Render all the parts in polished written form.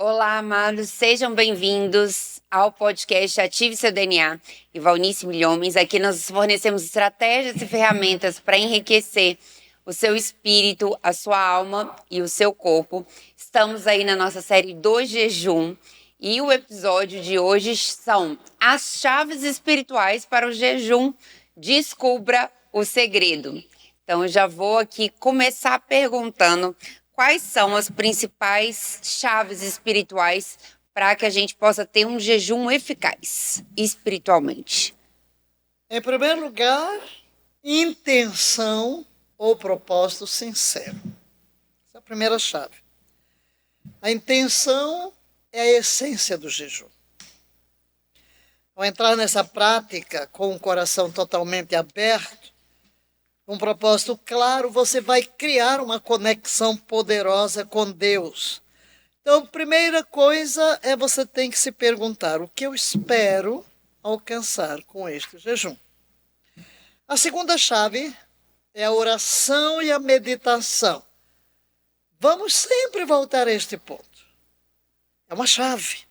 Olá, amados, sejam bem-vindos ao podcast Ative Seu DNA. E Valnice Milhomens, aqui nós fornecemos estratégias e ferramentas para enriquecer o seu espírito, a sua alma e o seu corpo. Estamos aí na nossa série do jejum e o episódio de hoje são as chaves espirituais para o jejum. Descubra o segredo. Então, eu já vou aqui começar perguntando quais são as principais chaves espirituais para que a gente possa ter um jejum eficaz espiritualmente. Em primeiro lugar, intenção ou propósito sincero. Essa é a primeira chave. A intenção é a essência do jejum. Ao entrar nessa prática com o coração totalmente aberto, com um propósito claro, você vai criar uma conexão poderosa com Deus. Então, primeira coisa é você tem que se perguntar: o que eu espero alcançar com este jejum? A segunda chave é a oração e a meditação. Vamos sempre voltar a este ponto. É uma chave.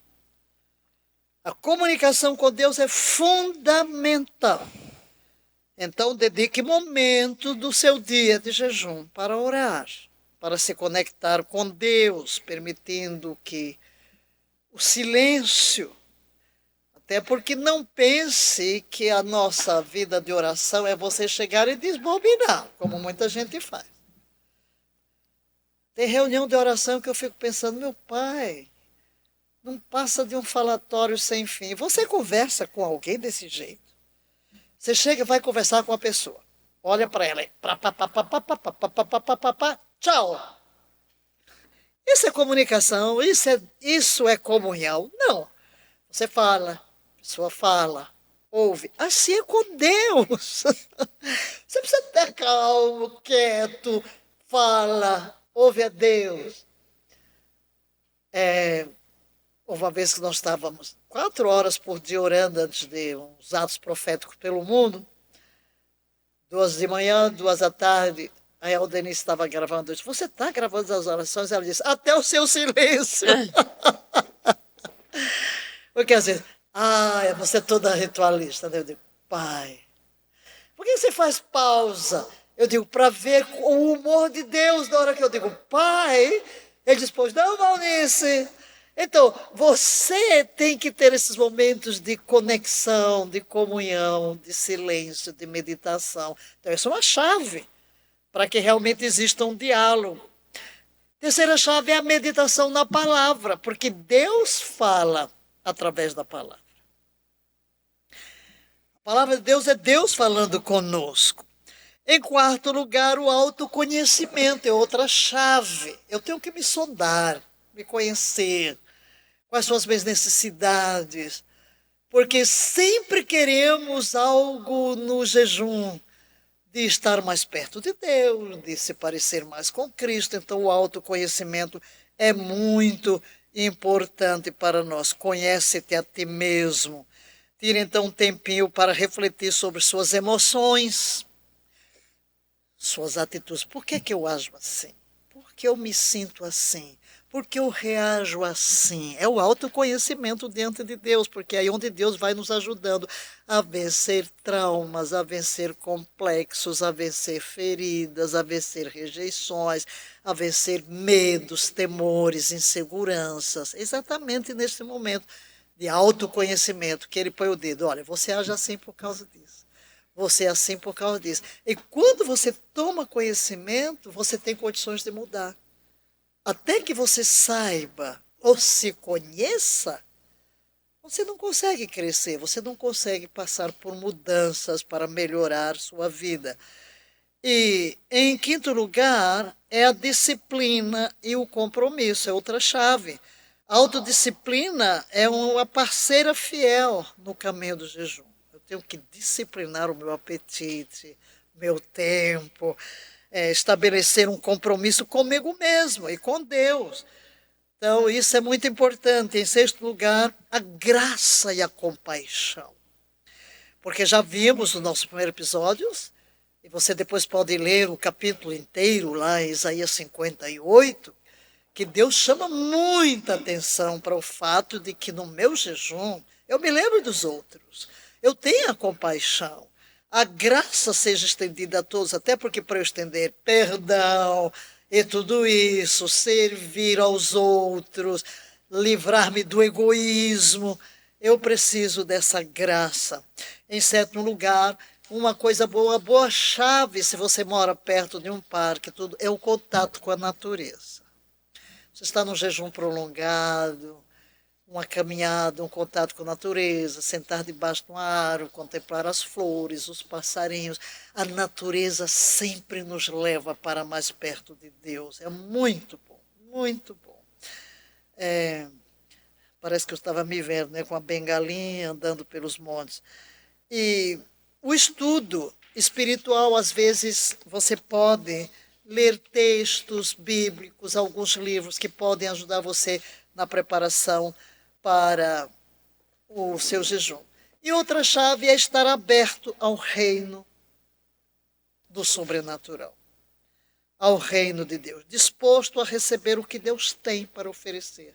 A comunicação com Deus é fundamental. Então, dedique momento do seu dia de jejum para orar, para se conectar com Deus, permitindo que o silêncio, até porque não pense que a nossa vida de oração é você chegar e desbobinar, como muita gente faz. Tem reunião de oração que eu fico pensando: meu pai, não passa de um falatório sem fim. Você conversa com alguém desse jeito? Você chega e vai conversar com a pessoa. Olha para ela. Tchau. Isso é comunicação? Isso é comunhão? Não. Você fala, a pessoa fala, ouve. Assim é com Deus. Você precisa estar calmo, quieto, fala, ouve a Deus. Houve uma vez que nós estávamos 4 horas por dia orando antes de uns atos proféticos pelo mundo. 2 de manhã, 2 da tarde. Aí a Aldenice estava gravando. Eu disse: você está gravando as orações? Ela disse: até o seu silêncio. Porque às vezes, você é toda ritualista. Eu digo: pai, por que você faz pausa? Eu digo: para ver o humor de Deus na hora que eu digo pai. Ele diz: pois não, Valnice. Então, você tem que ter esses momentos de conexão, de comunhão, de silêncio, de meditação. Então, isso é uma chave para que realmente exista um diálogo. Terceira chave é a meditação na palavra, porque Deus fala através da palavra. A palavra de Deus é Deus falando conosco. Em quarto lugar, o autoconhecimento é outra chave. Eu tenho que me sondar, me conhecer. Quais são as minhas necessidades? Porque sempre queremos algo no jejum, de estar mais perto de Deus, de se parecer mais com Cristo. Então, o autoconhecimento é muito importante para nós. Conhece-te a ti mesmo. Tira então um tempinho para refletir sobre suas emoções, suas atitudes. Por que eu ajo assim? Por que eu me sinto assim? Por que eu reajo assim? É o autoconhecimento diante de Deus, porque é aí onde Deus vai nos ajudando a vencer traumas, a vencer complexos, a vencer feridas, a vencer rejeições, a vencer medos, temores, inseguranças. Exatamente nesse momento de autoconhecimento que ele põe o dedo: olha, você age assim por causa disso. Você é assim por causa disso. E quando você toma conhecimento, você tem condições de mudar. Até que você saiba ou se conheça, você não consegue crescer, você não consegue passar por mudanças para melhorar sua vida. E, em quinto lugar, é a disciplina e o compromisso, é outra chave. A autodisciplina é uma parceira fiel no caminho do jejum. Eu tenho que disciplinar o meu apetite, meu tempo, estabelecer um compromisso comigo mesmo e com Deus. Então, isso é muito importante. Em sexto lugar, a graça e a compaixão. Porque já vimos nos nossos primeiros episódios, e você depois pode ler o capítulo inteiro lá em Isaías 58, que Deus chama muita atenção para o fato de que no meu jejum eu me lembro dos outros, eu tenha compaixão, a graça seja estendida a todos, até porque para eu estender perdão e tudo isso, servir aos outros, livrar-me do egoísmo, eu preciso dessa graça. Em sétimo lugar, uma coisa boa, boa chave, se você mora perto de um parque, tudo, é o contato com a natureza. Você está num jejum prolongado, uma caminhada, um contato com a natureza, sentar debaixo de uma árvore, contemplar as flores, os passarinhos. A natureza sempre nos leva para mais perto de Deus. É muito bom, muito bom. Parece que eu estava me vendo, né, com a bengalinha, andando pelos montes. E o estudo espiritual, às vezes, você pode ler textos bíblicos, alguns livros que podem ajudar você na preparação para o seu jejum. E outra chave é estar aberto ao reino do sobrenatural, ao reino de Deus, disposto a receber o que Deus tem para oferecer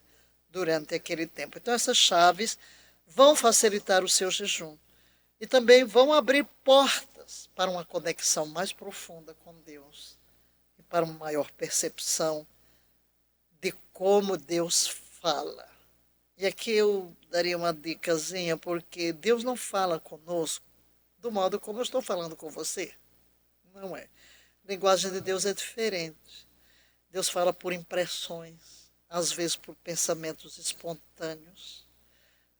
durante aquele tempo. Então, essas chaves vão facilitar o seu jejum e também vão abrir portas para uma conexão mais profunda com Deus e para uma maior percepção de como Deus fala. E aqui eu daria uma dicasinha, porque Deus não fala conosco do modo como eu estou falando com você. Não é. A linguagem de Deus é diferente. Deus fala por impressões, às vezes por pensamentos espontâneos,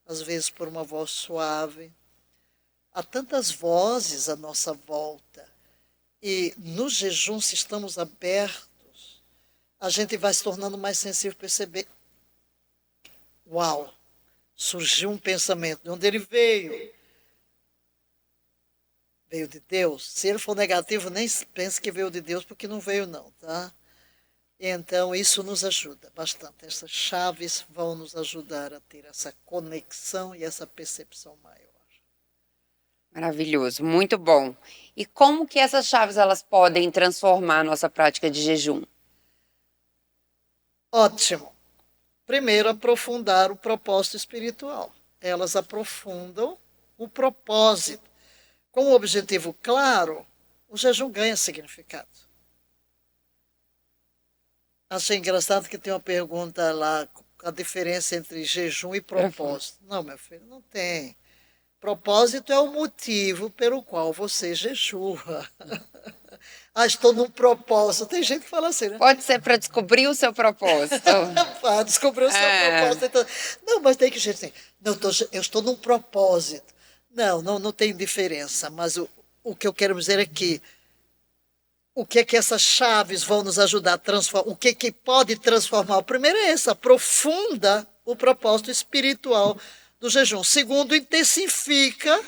às vezes por uma voz suave. Há tantas vozes à nossa volta. E no jejum, se estamos abertos, a gente vai se tornando mais sensível a perceber. Uau! Surgiu um pensamento. De onde ele veio? Veio de Deus. Se ele for negativo, nem pense que veio de Deus, porque não veio não, tá? Então, isso nos ajuda bastante. Essas chaves vão nos ajudar a ter essa conexão e essa percepção maior. Maravilhoso, muito bom. E como que essas chaves elas podem transformar a nossa prática de jejum? Ótimo. Primeiro, aprofundar o propósito espiritual. Elas aprofundam o propósito. Com um objetivo claro, o jejum ganha significado. Achei engraçado que tem uma pergunta lá, a diferença entre jejum e propósito. Não, meu filho, não tem. Propósito é o motivo pelo qual você jejua. Estou num propósito. Tem gente que fala assim, né? Pode ser para descobrir o seu propósito. Para descobrir o seu propósito. Então, não, mas tem que gente assim, não, eu estou num propósito. Não tem diferença. Mas o que eu quero dizer é que o que é que essas chaves vão nos ajudar a transformar? O que é que pode transformar? O primeiro é essa, aprofunda o propósito espiritual do jejum. Segundo, intensifica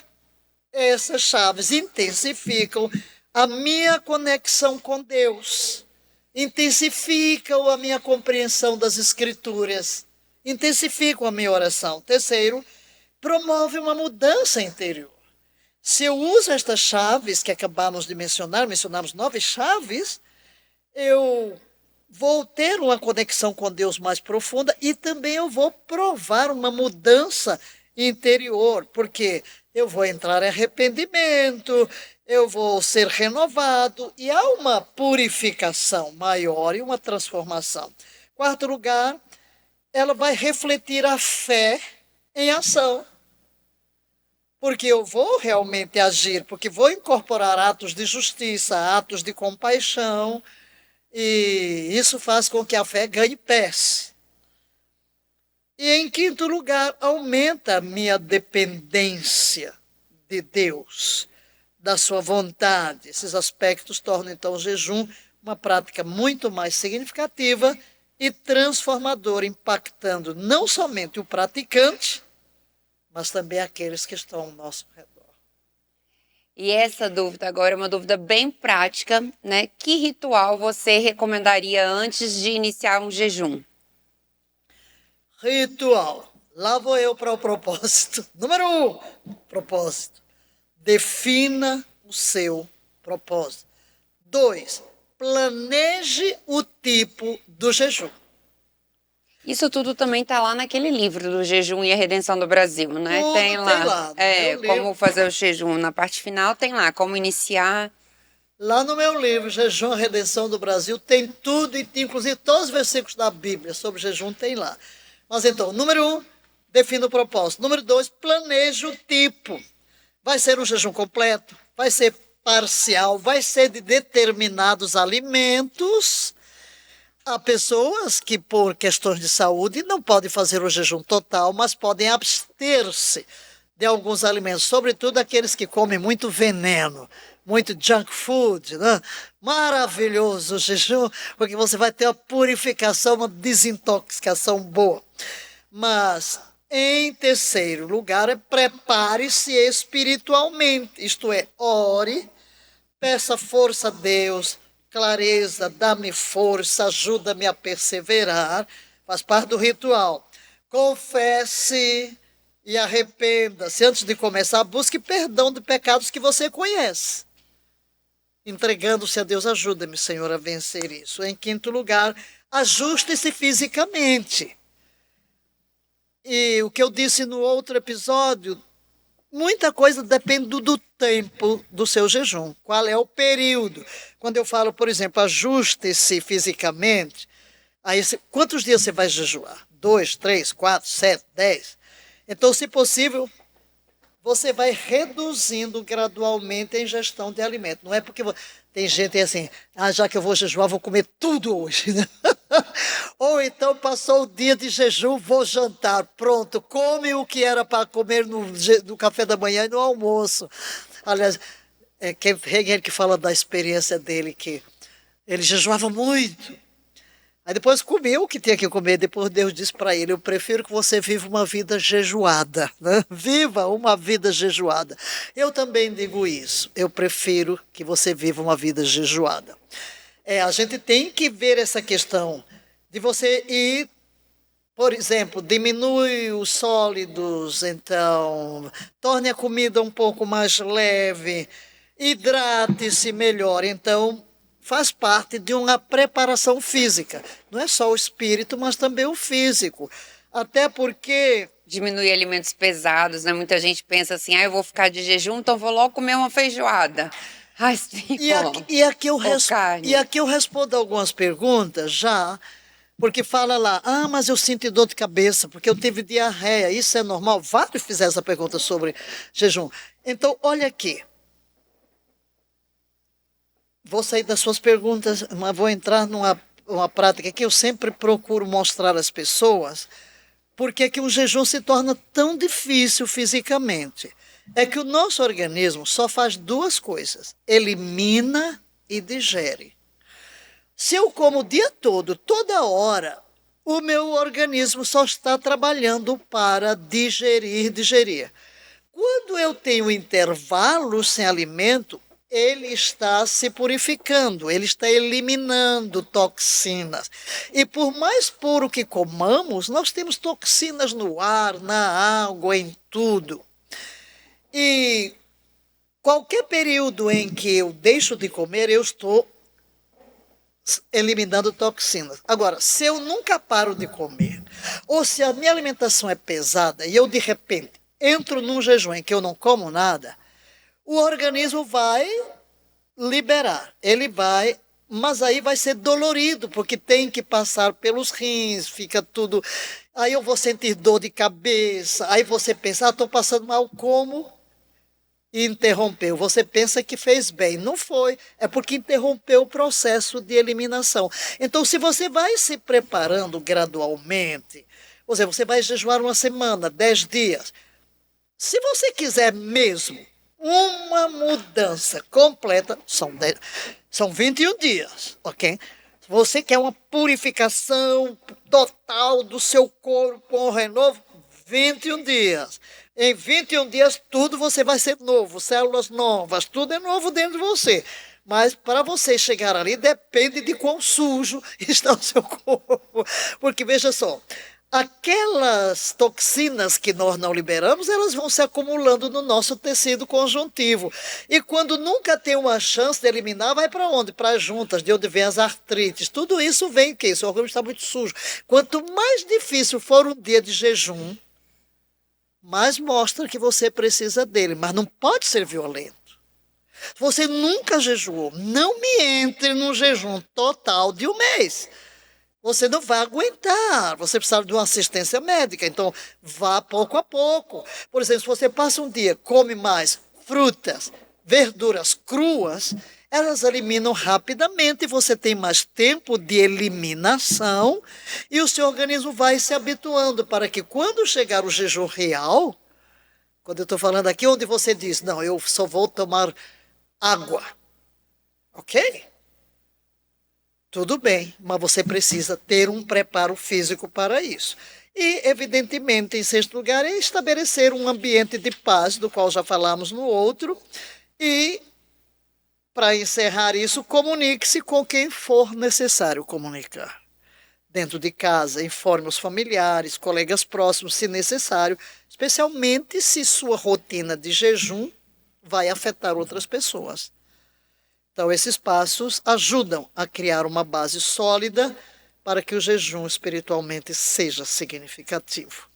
essas chaves, intensificam a minha conexão com Deus, intensificam a minha compreensão das Escrituras, intensificam a minha oração. Terceiro, promove uma mudança interior. Se eu uso estas chaves que acabamos de mencionar, mencionamos 9 chaves, eu vou ter uma conexão com Deus mais profunda e também eu vou provar uma mudança interior, porque eu vou entrar em arrependimento, eu vou ser renovado e há uma purificação maior e uma transformação. Quarto lugar, ela vai refletir a fé em ação. Porque eu vou realmente agir, porque vou incorporar atos de justiça, atos de compaixão, e isso faz com que a fé ganhe pés. E em quinto lugar, aumenta a minha dependência de Deus, da sua vontade. Esses aspectos tornam então o jejum uma prática muito mais significativa e transformadora, impactando não somente o praticante, mas também aqueles que estão ao nosso redor. E essa dúvida agora é uma dúvida bem prática, né? Que ritual você recomendaria antes de iniciar um jejum? Ritual. Lá vou eu para o propósito. Número 1, propósito. Defina o seu propósito. 2, planeje o tipo do jejum. Isso tudo também tá lá naquele livro do Jejum e a Redenção do Brasil, né? Tudo Tem lá. tem lá. É, No meu como fazer o jejum na parte final, tem lá, como iniciar. Lá no meu livro, Jejum, Redenção do Brasil, tem tudo, e inclusive todos os versículos da Bíblia sobre jejum tem lá. Mas então, número 1, defina o propósito. Número 2, planeja o tipo. Vai ser um jejum completo? Vai ser parcial? Vai ser de determinados alimentos? Há pessoas que, por questões de saúde, não podem fazer o jejum total, mas podem abster-se de alguns alimentos, sobretudo aqueles que comem muito veneno, muito junk food, né? Maravilhoso o jejum, porque você vai ter uma purificação, uma desintoxicação boa. Mas, em terceiro lugar, prepare-se espiritualmente, isto é, ore, peça força a Deus, clareza, dá-me força, ajuda-me a perseverar, faz parte do ritual. Confesse e arrependa-se. Antes de começar, busque perdão de pecados que você conhece. Entregando-se a Deus, ajuda-me, Senhor, a vencer isso. Em quinto lugar, ajuste-se fisicamente. E o que eu disse no outro episódio, muita coisa depende do tempo do seu jejum. Qual é o período? Quando eu falo, por exemplo, ajuste-se fisicamente, aí quantos dias você vai jejuar? 2, 3, 4, 7, 10? Então, se possível, você vai reduzindo gradualmente a ingestão de alimento. Não é porque tem gente assim, já que eu vou jejuar, vou comer tudo hoje. Ou então passou o dia de jejum, vou jantar. Pronto, come o que era para comer no café da manhã e no almoço. Aliás, Hegel que fala da experiência dele, que ele jejuava muito. Aí depois comeu o que tinha que comer, depois Deus disse para ele, eu prefiro que você viva uma vida jejuada, né? Viva uma vida jejuada. Eu também digo isso, eu prefiro que você viva uma vida jejuada. A gente tem que ver essa questão de você ir, por exemplo, diminui os sólidos, então torne a comida um pouco mais leve, hidrate-se melhor, então faz parte de uma preparação física. Não é só o espírito, mas também o físico. Até porque Diminuir alimentos pesados, né? Muita gente pensa assim, eu vou ficar de jejum, então vou logo comer uma feijoada. Ai, e aqui eu respondo algumas perguntas já, porque fala lá, mas eu sinto dor de cabeça, porque eu tive diarreia, isso é normal? Vários fizeram essa pergunta sobre jejum. Então, olha aqui. Vou sair das suas perguntas, mas vou entrar numa prática que eu sempre procuro mostrar às pessoas, porque é que o jejum se torna tão difícil fisicamente. É que o nosso organismo só faz duas coisas, elimina e digere. Se eu como o dia todo, toda hora, o meu organismo só está trabalhando para digerir. Quando eu tenho intervalos sem alimento, ele está se purificando, ele está eliminando toxinas. E por mais puro que comamos, nós temos toxinas no ar, na água, em tudo. E qualquer período em que eu deixo de comer, eu estou eliminando toxinas. Agora, se eu nunca paro de comer, ou se a minha alimentação é pesada e eu, de repente, entro num jejum em que eu não como nada, o organismo vai liberar, mas aí vai ser dolorido, porque tem que passar pelos rins, fica tudo, aí eu vou sentir dor de cabeça, aí você pensa, estou passando mal, como? E interrompeu, você pensa que fez bem, não foi, é porque interrompeu o processo de eliminação. Então, se você vai se preparando gradualmente, ou seja, você vai jejuar uma semana, 10 dias, se você quiser mesmo uma mudança completa, são 21 dias, ok? Se você quer uma purificação total do seu corpo, um renovo, 21 dias. Em 21 dias, tudo você vai ser novo, células novas, tudo é novo dentro de você. Mas para você chegar ali, depende de quão sujo está o seu corpo. Porque, veja só, aquelas toxinas que nós não liberamos, elas vão se acumulando no nosso tecido conjuntivo. E quando nunca tem uma chance de eliminar, vai para onde? Para as juntas, de onde vem as artrites. Tudo isso vem que seu organismo está muito sujo. Quanto mais difícil for um dia de jejum, mais mostra que você precisa dele, mas não pode ser violento. Você nunca jejuou, não me entre num jejum total de um mês. Você não vai aguentar, você precisa de uma assistência médica, então vá pouco a pouco. Por exemplo, se você passa um dia, come mais frutas, verduras cruas, elas eliminam rapidamente, você tem mais tempo de eliminação e o seu organismo vai se habituando para que quando chegar o jejum real, quando eu estou falando aqui onde você diz, não, eu só vou tomar água, ok? Tudo bem, mas você precisa ter um preparo físico para isso. E, evidentemente, em sexto lugar, é estabelecer um ambiente de paz, do qual já falamos no outro. E, para encerrar isso, comunique-se com quem for necessário comunicar. Dentro de casa, informe os familiares, colegas próximos, se necessário, especialmente se sua rotina de jejum vai afetar outras pessoas. Então, esses passos ajudam a criar uma base sólida para que o jejum espiritualmente seja significativo.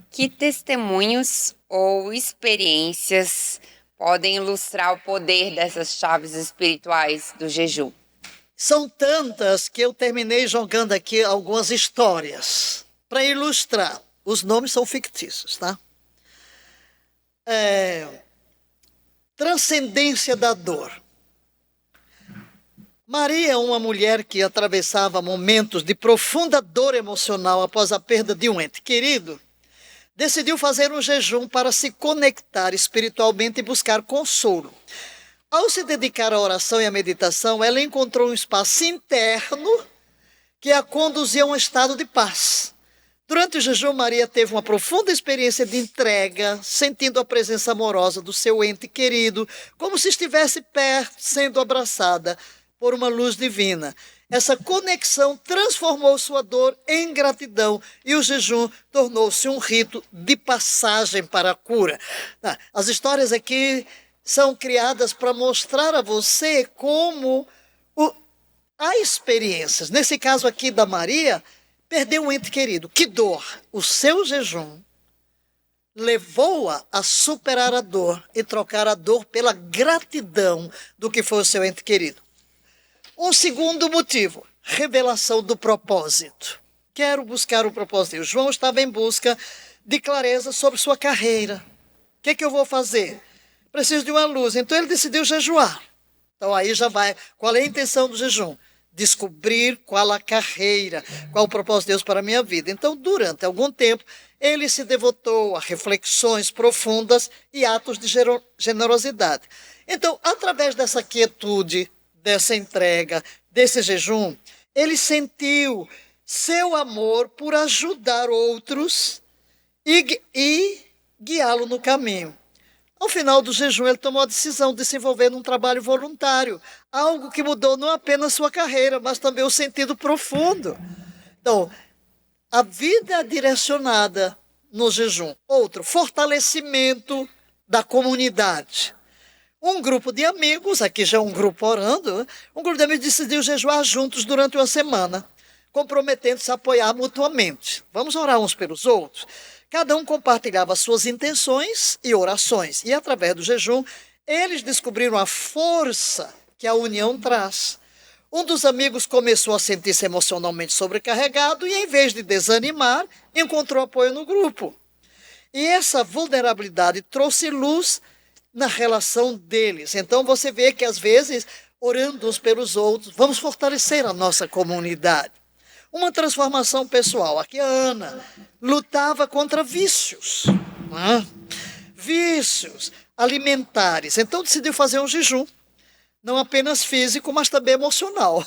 Que testemunhos ou experiências podem ilustrar o poder dessas chaves espirituais do jejum? São tantas que eu terminei jogando aqui algumas histórias para ilustrar. Os nomes são fictícios, tá? Transcendência da dor. Maria, uma mulher que atravessava momentos de profunda dor emocional após a perda de um ente querido, decidiu fazer um jejum para se conectar espiritualmente e buscar consolo. Ao se dedicar à oração e à meditação, ela encontrou um espaço interno que a conduzia a um estado de paz. Durante o jejum, Maria teve uma profunda experiência de entrega, sentindo a presença amorosa do seu ente querido, como se estivesse perto, sendo abraçada por uma luz divina. Essa conexão transformou sua dor em gratidão e o jejum tornou-se um rito de passagem para a cura. As histórias aqui são criadas para mostrar a você como há experiências. Nesse caso aqui da Maria, perdeu um ente querido. Que dor! O seu jejum levou-a a superar a dor e trocar a dor pela gratidão do que foi o seu ente querido. Um segundo motivo, revelação do propósito. Quero buscar o propósito. João estava em busca de clareza sobre sua carreira. O que eu vou fazer? Preciso de uma luz. Então ele decidiu jejuar. Então aí já vai. Qual é a intenção do jejum? Descobrir qual a carreira, qual o propósito de Deus para a minha vida. Então, durante algum tempo, ele se devotou a reflexões profundas e atos de generosidade. Então, através dessa quietude, dessa entrega, desse jejum, ele sentiu seu amor por ajudar outros e guiá-lo no caminho. Ao final do jejum, ele tomou a decisão de se envolver num trabalho voluntário, algo que mudou não apenas sua carreira, mas também o sentido profundo. Então, a vida direcionada no jejum. Outro, fortalecimento da comunidade. Um grupo de amigos, aqui já é um grupo orando, um grupo de amigos decidiu jejuar juntos durante uma semana, comprometendo-se a apoiar mutuamente. Vamos orar uns pelos outros? Cada um compartilhava suas intenções e orações. E através do jejum, eles descobriram a força que a união traz. Um dos amigos começou a sentir-se emocionalmente sobrecarregado e, em vez de desanimar, encontrou apoio no grupo. E essa vulnerabilidade trouxe luz na relação deles. Então você vê que às vezes, orando uns pelos outros, vamos fortalecer a nossa comunidade. Uma transformação pessoal. Aqui a Ana lutava contra vícios. Vícios alimentares. Então decidiu fazer um jejum. Não apenas físico, mas também emocional.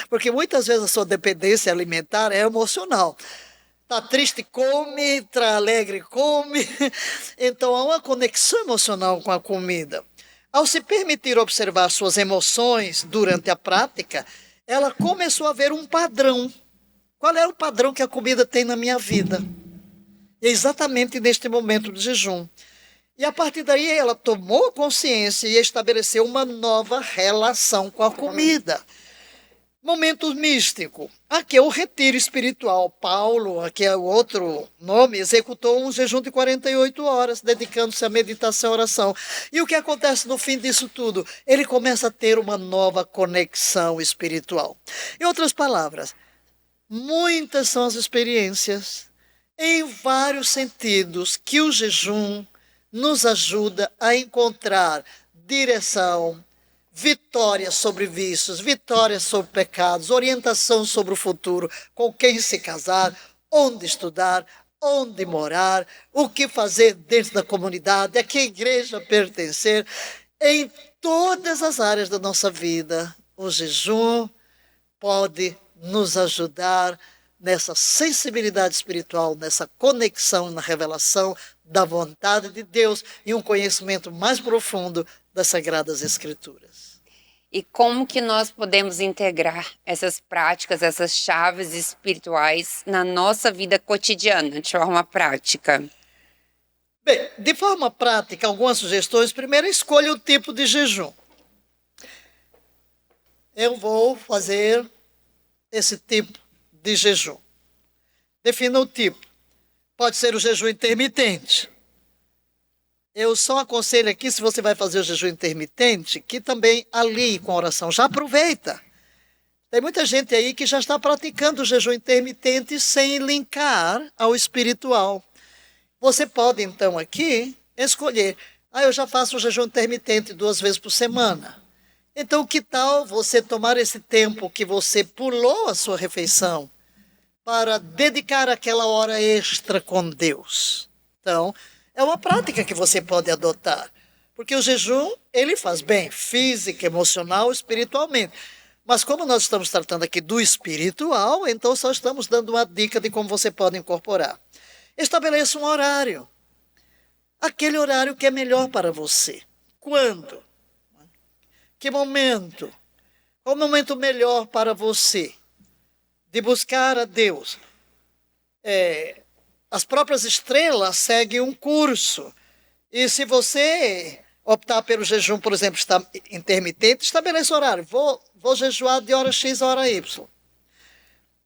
Porque muitas vezes a sua dependência alimentar é emocional. Está triste, come, está alegre, come. Então há uma conexão emocional com a comida. Ao se permitir observar suas emoções durante a prática, ela começou a ver um padrão. Qual é o padrão que a comida tem na minha vida? E é exatamente neste momento de jejum. E a partir daí ela tomou consciência e estabeleceu uma nova relação com a comida. Momento místico. Aqui é o retiro espiritual. Paulo, aqui é o outro nome, executou um jejum de 48 horas, dedicando-se à meditação e oração. E o que acontece no fim disso tudo? Ele começa a ter uma nova conexão espiritual. Em outras palavras, muitas são as experiências, em vários sentidos, que o jejum nos ajuda a encontrar direção, vitória sobre vícios, vitória sobre pecados, orientação sobre o futuro, com quem se casar, onde estudar, onde morar, o que fazer dentro da comunidade, a que igreja pertencer. Em todas as áreas da nossa vida, o jejum pode nos ajudar nessa sensibilidade espiritual, nessa conexão na revelação da vontade de Deus e um conhecimento mais profundo das Sagradas Escrituras. E como que nós podemos integrar essas práticas, essas chaves espirituais na nossa vida cotidiana, de forma prática? Bem, de forma prática, algumas sugestões. Primeiro, escolha o tipo de jejum. Eu vou fazer esse tipo de jejum. Defina o tipo. Pode ser o jejum intermitente. Eu só aconselho aqui, se você vai fazer o jejum intermitente, que também alie com a oração. Já aproveita. Tem muita gente aí que já está praticando o jejum intermitente sem linkar ao espiritual. Você pode, então, aqui, escolher. Eu já faço o jejum intermitente 2 vezes por semana. Então, que tal você tomar esse tempo que você pulou a sua refeição para dedicar aquela hora extra com Deus? Então, é uma prática que você pode adotar, porque o jejum, ele faz bem, física, emocional, espiritualmente. Mas como nós estamos tratando aqui do espiritual, então só estamos dando uma dica de como você pode incorporar. Estabeleça um horário, aquele horário que é melhor para você. Quando? Que momento? Qual o momento melhor para você de buscar a Deus? As próprias estrelas seguem um curso. E se você optar pelo jejum, por exemplo, intermitente, estabeleça horário. Vou jejuar de hora X a hora Y.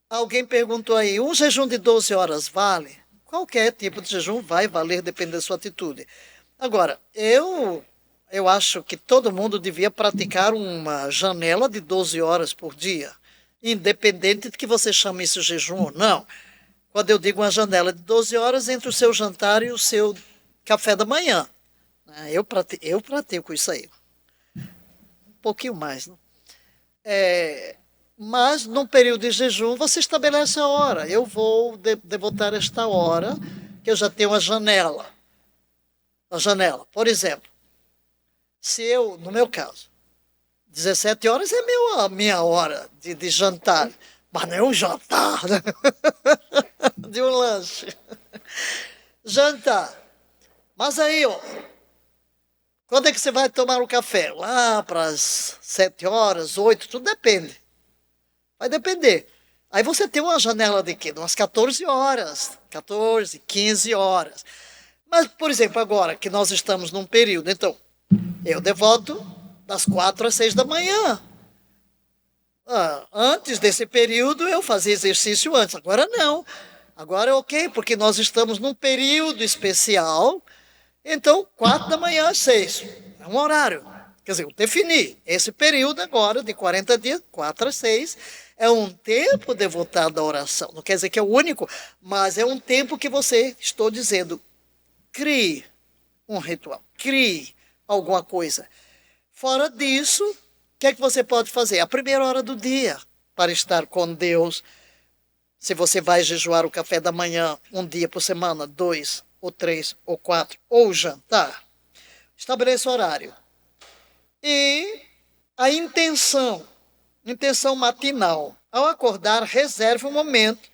Alguém perguntou aí, um jejum de 12 horas vale? Qualquer tipo de jejum vai valer, dependendo da sua atitude. Agora, eu acho que todo mundo devia praticar uma janela de 12 horas por dia, independente de que você chame isso jejum ou não. Quando eu digo uma janela de 12 horas entre o seu jantar e o seu café da manhã. Eu pratico isso aí. Um pouquinho mais, né? Mas, num período de jejum, você estabelece a hora. Eu vou devotar esta hora, que eu já tenho uma janela. A janela, por exemplo, se eu, no meu caso, 17 horas é a minha hora de jantar. Mas não é um jantar, né? De um lanche. Jantar. Mas aí, quando é que você vai tomar o café? Lá para as 7 horas, 8, tudo depende. Vai depender. Aí você tem uma janela de quê? De umas 14 horas. 14, 15 horas. Mas, por exemplo, agora que nós estamos num período, então, eu devoto das 4 às 6 da manhã. Antes desse período eu fazia exercício antes, agora não. Agora é ok, porque nós estamos num período especial, então 4 da manhã às 6, é um horário. Quer dizer, eu defini esse período agora de 40 dias, 4 às 6, é um tempo devotado à oração. Não quer dizer que é o único, mas é um tempo que você, estou dizendo, crie um ritual, crie alguma coisa. Fora disso, o que é que você pode fazer? A primeira hora do dia, para estar com Deus. Se você vai jejuar o café da manhã, 1 dia por semana, 2, ou 3, ou 4, ou jantar, estabeleça o horário. E a intenção matinal. Ao acordar, reserve um momento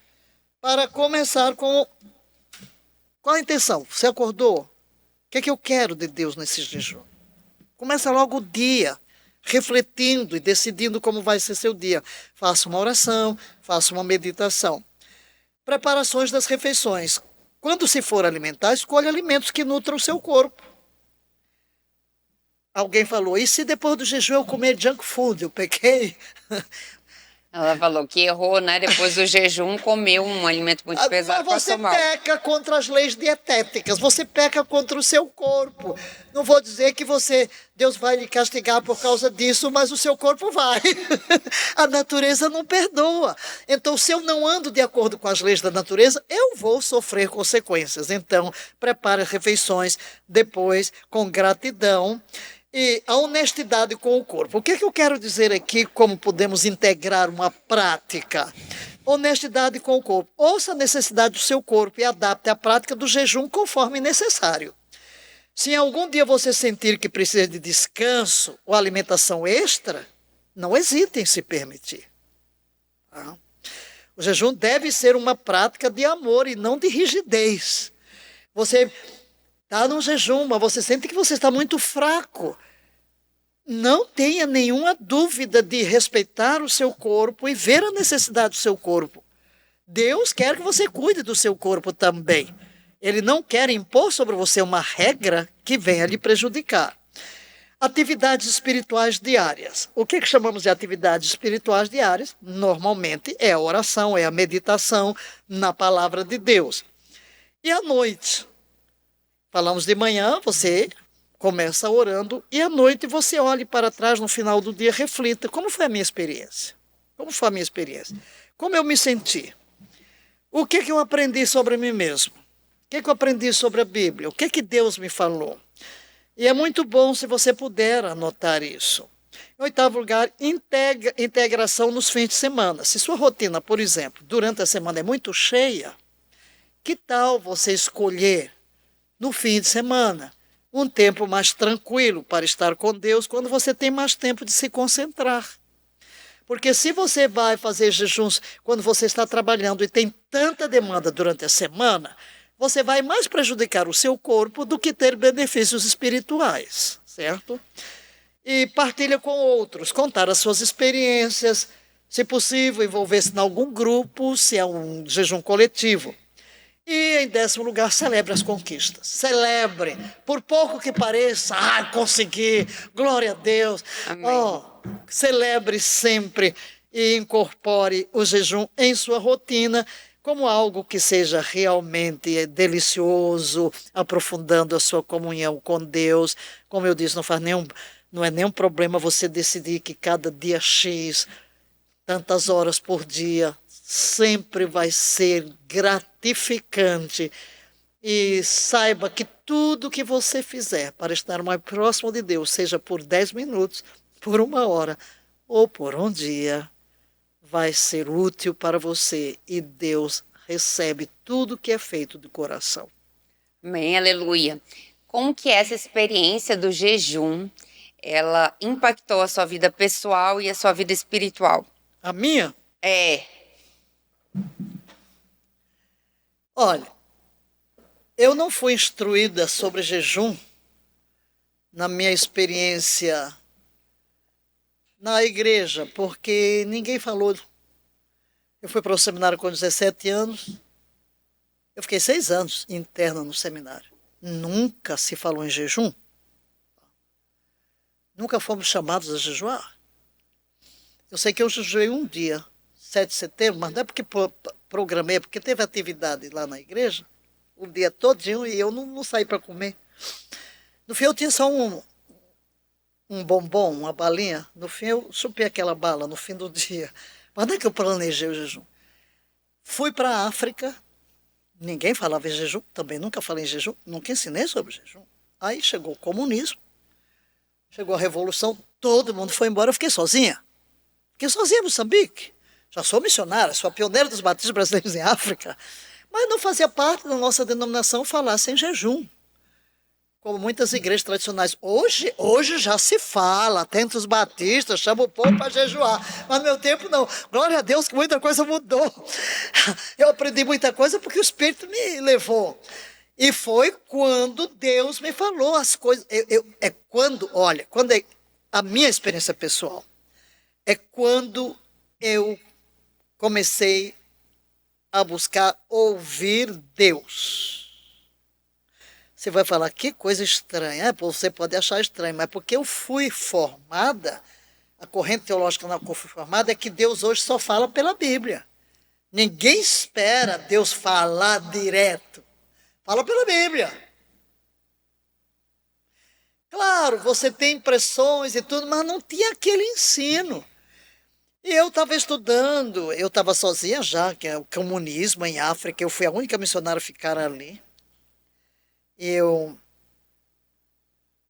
para começar com... Qual a intenção? Você acordou? O que é que eu quero de Deus nesse jejum? Começa logo o dia. refletindo e decidindo como vai ser seu dia. Faça uma oração, faça uma meditação. Preparações das refeições. Quando se for alimentar, escolha alimentos que nutram o seu corpo. Alguém falou, e se depois do jejum eu comer junk food? Eu pequei. Ela falou que errou, né? Depois do jejum, comeu um alimento muito pesado, Mas você passou mal. peca contra as leis dietéticas, você peca contra o seu corpo. Não vou dizer que Deus vai lhe castigar por causa disso, mas o seu corpo vai. A natureza não perdoa. Então, se eu não ando de acordo com as leis da natureza, eu vou sofrer consequências. Então, prepare as refeições depois com gratidão. E a honestidade com o corpo. O que eu quero dizer aqui, como podemos integrar uma prática? Honestidade com o corpo. Ouça a necessidade do seu corpo e adapte a prática do jejum conforme necessário. Se em algum dia você sentir que precisa de descanso ou alimentação extra, não hesite em se permitir. O jejum deve ser uma prática de amor e não de rigidez. Você está num jejum, mas você sente que você está muito fraco. Não tenha nenhuma dúvida de respeitar o seu corpo e ver a necessidade do seu corpo. Deus quer que você cuide do seu corpo também. Ele não quer impor sobre você uma regra que venha lhe prejudicar. Atividades espirituais diárias. O que chamamos de atividades espirituais diárias? Normalmente é a oração, é a meditação na palavra de Deus. E à noite? Falamos de manhã, você começa orando e à noite você olhe para trás no final do dia, reflita, como foi a minha experiência? Como foi a minha experiência? Como eu me senti? O que eu aprendi sobre mim mesmo? O que eu aprendi sobre a Bíblia? O que Deus me falou? E é muito bom se você puder anotar isso. Em oitavo lugar, integração nos fins de semana. Se sua rotina, por exemplo, durante a semana é muito cheia, que tal você escolher no fim de semana um tempo mais tranquilo para estar com Deus, quando você tem mais tempo de se concentrar? Porque se você vai fazer jejuns quando você está trabalhando e tem tanta demanda durante a semana, você vai mais prejudicar o seu corpo do que ter benefícios espirituais, certo? E partilha com outros, contar as suas experiências, se possível, envolver-se em algum grupo, se é um jejum coletivo. E, em 10º lugar, celebre as conquistas. Celebre, por pouco que pareça, consegui, glória a Deus. Celebre sempre e incorpore o jejum em sua rotina como algo que seja realmente delicioso, aprofundando a sua comunhão com Deus. Como eu disse, não é nenhum problema você decidir que cada dia X, tantas horas por dia, sempre vai ser gratificante. E saiba que tudo que você fizer para estar mais próximo de Deus, seja por 10 minutos, por 1 hora ou por um dia, vai ser útil para você e Deus recebe tudo que é feito de coração. Amém, aleluia. Como que essa experiência do jejum, ela impactou a sua vida pessoal e a sua vida espiritual? A minha? Olha, eu não fui instruída sobre jejum na minha experiência na igreja, porque ninguém falou. Eu fui para o seminário com 17 anos, eu fiquei 6 anos interna no seminário. Nunca se falou em jejum. Nunca fomos chamados a jejuar. Eu sei que eu jejuei um dia, 7 de setembro, mas não é porque programei, porque teve atividade lá na igreja, o dia todinho, e eu não saí para comer. No fim eu tinha só um bombom, uma balinha. No fim eu chupei aquela bala no fim do dia. Mas não é que eu planejei o jejum. Fui para a África, ninguém falava em jejum, também nunca falei em jejum, nunca ensinei sobre jejum. Aí chegou o comunismo, chegou a revolução, todo mundo foi embora, eu fiquei sozinha. Fiquei sozinha em Moçambique. Já sou missionária, sou a pioneira dos batistas brasileiros em África. Mas não fazia parte da nossa denominação falar sem jejum. Como muitas igrejas tradicionais. Hoje já se fala, até entre os batistas, chama o povo para jejuar. Mas no meu tempo não. Glória a Deus que muita coisa mudou. Eu aprendi muita coisa porque o Espírito me levou. E foi quando Deus me falou as coisas. Quando a minha experiência pessoal, é quando eu comecei a buscar ouvir Deus. Você vai falar, que coisa estranha. Você pode achar estranho, mas porque eu fui formada, a corrente teológica na qual eu fui formada é que Deus hoje só fala pela Bíblia. Ninguém espera Deus falar direto. Fala pela Bíblia. Claro, você tem impressões e tudo, mas não tinha aquele ensino. E eu estava estudando, eu estava sozinha já, que é o comunismo em África, eu fui a única missionária a ficar ali. Eu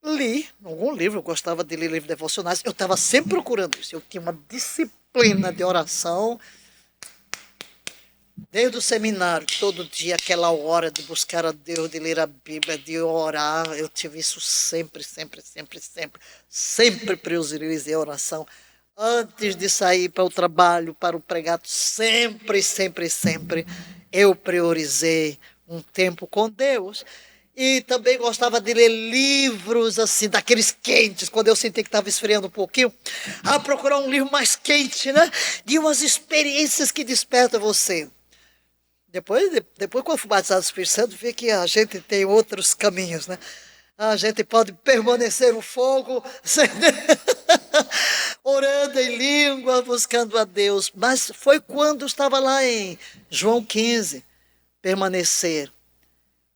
li algum livro, eu gostava de ler livros devocionais, eu estava sempre procurando isso, eu tinha uma disciplina de oração, desde o seminário, todo dia, aquela hora de buscar a Deus, de ler a Bíblia, de orar, eu tive isso sempre, sempre, sempre, sempre. Sempre priorizei a oração. Antes de sair para o trabalho, para o pregado, sempre, sempre, sempre, eu priorizei um tempo com Deus. E também gostava de ler livros, assim, daqueles quentes, quando eu senti que estava esfriando um pouquinho. Procurar um livro mais quente, né? De umas experiências que despertam você. Depois, quando fui batizado do Espírito Santo, vi que a gente tem outros caminhos, né? A gente pode permanecer no fogo, orando em língua, buscando a Deus. Mas foi quando estava lá em João 15, permanecer.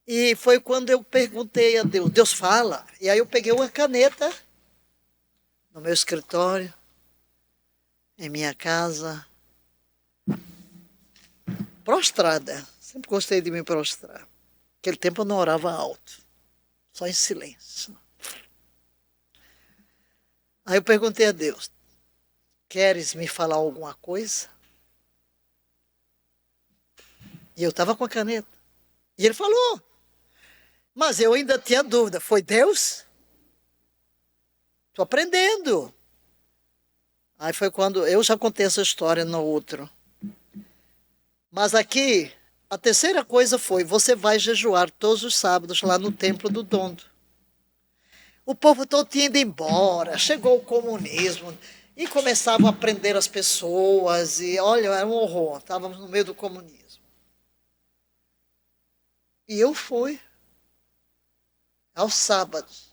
E foi quando eu perguntei a Deus, Deus fala. E aí eu peguei uma caneta no meu escritório, em minha casa, prostrada. Sempre gostei de me prostrar. Naquele tempo eu não orava alto, só em silêncio. Aí eu perguntei a Deus, queres me falar alguma coisa? E eu estava com a caneta. E ele falou, mas eu ainda tinha dúvida, foi Deus? Estou aprendendo. Aí foi quando, eu já contei essa história no outro. Mas aqui, a terceira coisa foi, você vai jejuar todos os sábados lá no templo do Dondo. O povo todo tinha ido embora, chegou o comunismo, e começavam a prender as pessoas, e olha, era um horror, estávamos no meio do comunismo. E eu fui, aos sábados,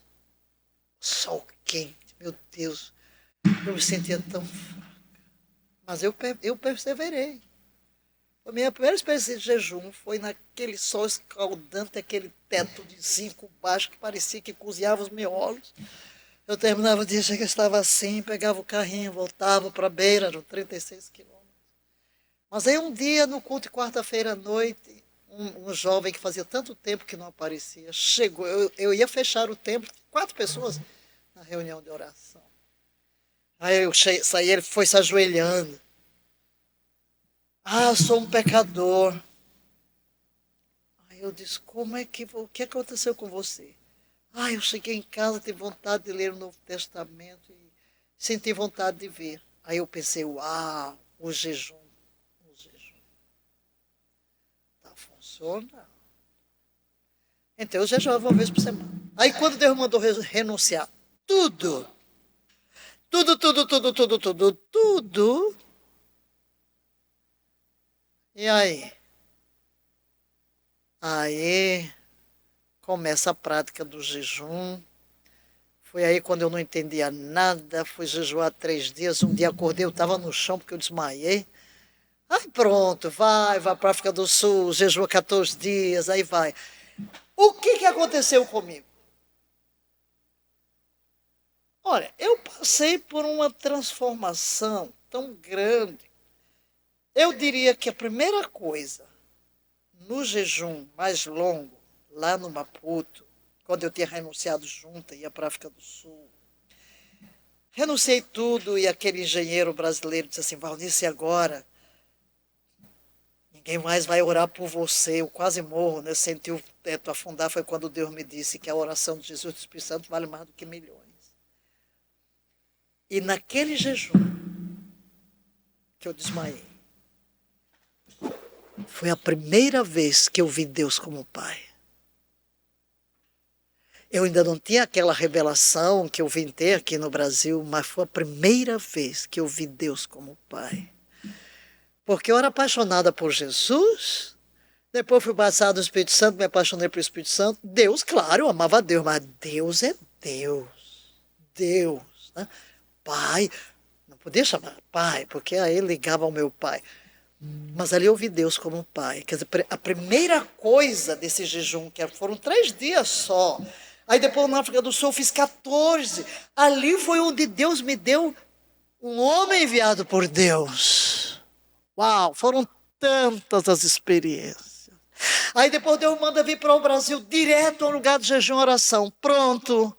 sol quente, meu Deus, eu me sentia tão fraca, mas eu perseverei. A minha primeira experiência de jejum foi naquele sol escaldante, aquele teto de zinco baixo que parecia que cozinhava os miolos. Eu terminava o dia, já que eu estava assim, pegava o carrinho, voltava para a beira, eram 36 quilômetros. Mas aí um dia, no culto de quarta-feira à noite, um jovem que fazia tanto tempo que não aparecia, chegou, eu ia fechar o templo, 4 pessoas na reunião de oração. Aí eu saí, ele foi se ajoelhando. Eu sou um pecador. Aí eu disse, o que aconteceu com você? Eu cheguei em casa, tive vontade de ler o Novo Testamento e senti vontade de ver. Aí eu pensei, o jejum está funcionando. Então eu jejuava uma vez por semana. Aí quando Deus mandou renunciar, tudo. E aí? Aí começa a prática do jejum. Foi aí quando eu não entendia nada, fui jejuar 3 dias. Um dia acordei, eu estava no chão porque eu desmaiei. Aí pronto, vai para a África do Sul, jejua 14 dias, aí vai. O que aconteceu comigo? Olha, eu passei por uma transformação tão grande. Eu diria que a primeira coisa, no jejum mais longo, lá no Maputo, quando eu tinha renunciado junto, ia para a África do Sul, renunciei tudo e aquele engenheiro brasileiro disse assim, Valnice, agora ninguém mais vai orar por você, eu quase morro, né? Senti o teto afundar, foi quando Deus me disse que a oração de Jesus do Espírito Santo vale mais do que milhões. E naquele jejum que eu desmaiei, foi a primeira vez que eu vi Deus como Pai. Eu ainda não tinha aquela revelação que eu vim ter aqui no Brasil, mas foi a primeira vez que eu vi Deus como Pai. Porque eu era apaixonada por Jesus, depois fui batizado no Espírito Santo, me apaixonei pelo Espírito Santo. Deus, claro, eu amava Deus, mas Deus é Deus. Deus, né? Pai, não podia chamar pai, porque aí ligava ao meu pai. Mas ali eu vi Deus como pai. Quer dizer, a primeira coisa desse jejum, que foram 3 dias só. Aí depois na África do Sul eu fiz 14. Ali foi onde Deus me deu um homem enviado por Deus. Uau, foram tantas as experiências. Aí depois Deus manda vir para o Brasil direto ao lugar de jejum e oração. Pronto.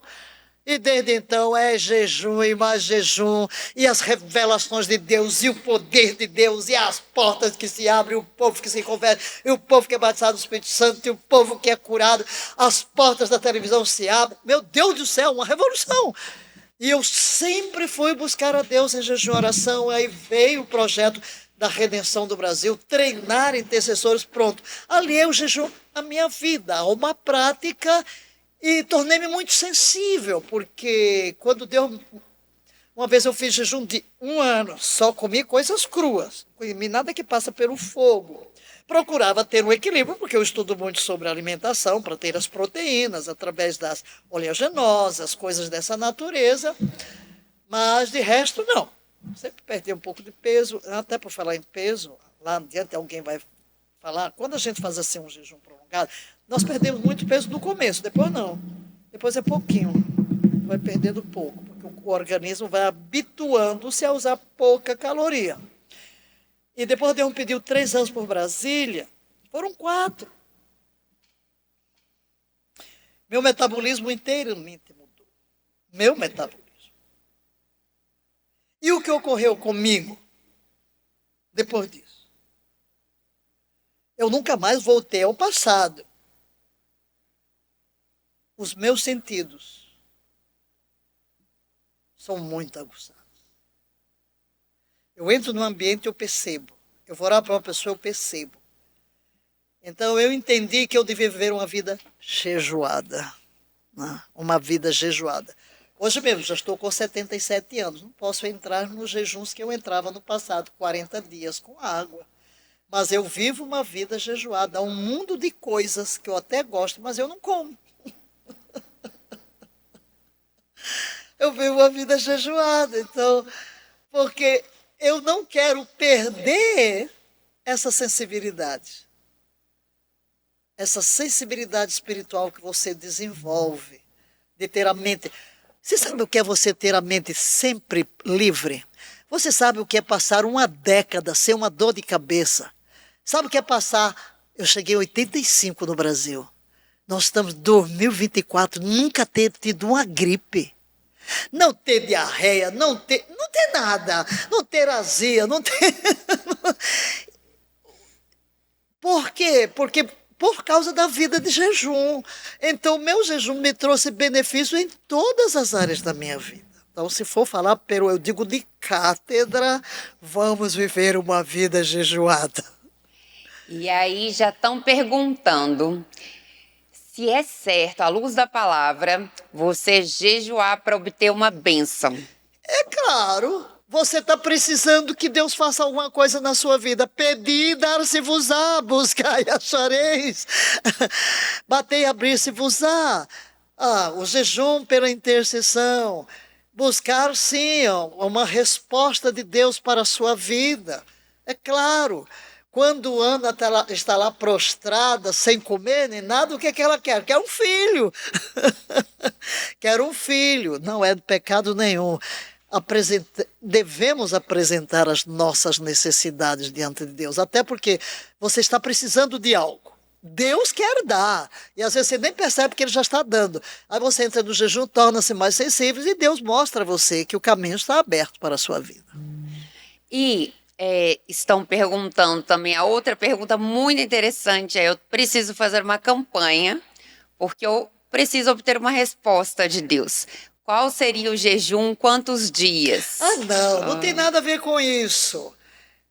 E desde então é jejum e mais jejum, e as revelações de Deus, e o poder de Deus, e as portas que se abrem, o povo que se converte, e o povo que é batizado no Espírito Santo, e o povo que é curado, as portas da televisão se abrem. Meu Deus do céu, uma revolução! E eu sempre fui buscar a Deus em jejum e oração, aí veio o projeto da redenção do Brasil, treinar intercessores, pronto. Ali eu jejum a minha vida, uma prática. E tornei-me muito sensível, porque quando Deus... Uma vez eu fiz jejum de 1 ano, só comi coisas cruas, não comi nada que passa pelo fogo. Procurava ter um equilíbrio, porque eu estudo muito sobre alimentação, para ter as proteínas, através das oleaginosas, coisas dessa natureza, mas de resto não. Sempre perdi um pouco de peso, até por falar em peso, lá adiante alguém vai falar, quando a gente faz assim um jejum prolongado, nós perdemos muito peso no começo, depois não. Depois é pouquinho, vai perdendo pouco, porque o organismo vai habituando-se a usar pouca caloria. E depois Deus me pediu 3 anos por Brasília, foram 4. Meu metabolismo inteiramente mudou. Meu metabolismo. E o que ocorreu comigo depois disso? Eu nunca mais voltei ao passado. Os meus sentidos são muito aguçados. Eu entro num ambiente, eu percebo. Eu vou orar para uma pessoa, eu percebo. Então eu entendi que eu devia viver uma vida jejuada. Né? Uma vida jejuada. Hoje mesmo, já estou com 77 anos. Não posso entrar nos jejuns que eu entrava no passado, 40 dias com água. Mas eu vivo uma vida jejuada. Há um mundo de coisas que eu até gosto, mas eu não como. Eu vivo uma vida jejuada, então, porque eu não quero perder essa sensibilidade espiritual que você desenvolve, de ter a mente. Você sabe o que é você ter a mente sempre livre? Você sabe o que é passar 1 década sem uma dor de cabeça? Sabe o que é passar? Eu cheguei em 85 no Brasil. Nós estamos em 2024, nunca ter tido uma gripe. Não ter diarreia, não ter nada, não ter azia, não ter... Por quê? Porque por causa da vida de jejum. Então, meu jejum me trouxe benefício em todas as áreas da minha vida. Então, se for falar, eu digo de cátedra, vamos viver uma vida jejuada. E aí já estão perguntando se é certo, à luz da palavra, você jejuar para obter uma bênção. É claro, você está precisando que Deus faça alguma coisa na sua vida. Pedi, dar-se-vos-á, buscai, achareis. Batei, abrir-se-vos-á. O jejum pela intercessão. Buscar, sim, uma resposta de Deus para a sua vida. É claro. Quando Ana está lá prostrada, sem comer nem nada, o que é que ela quer? Quer um filho. Quer um filho. Não é pecado nenhum. Devemos apresentar as nossas necessidades diante de Deus. Até porque você está precisando de algo. Deus quer dar. E às vezes você nem percebe que Ele já está dando. Aí você entra no jejum, torna-se mais sensível e Deus mostra a você que o caminho está aberto para a sua vida. E... estão perguntando também, a outra pergunta muito interessante é: eu preciso fazer uma campanha porque eu preciso obter uma resposta de Deus. Qual seria o jejum? Quantos dias? Não tem nada a ver com isso.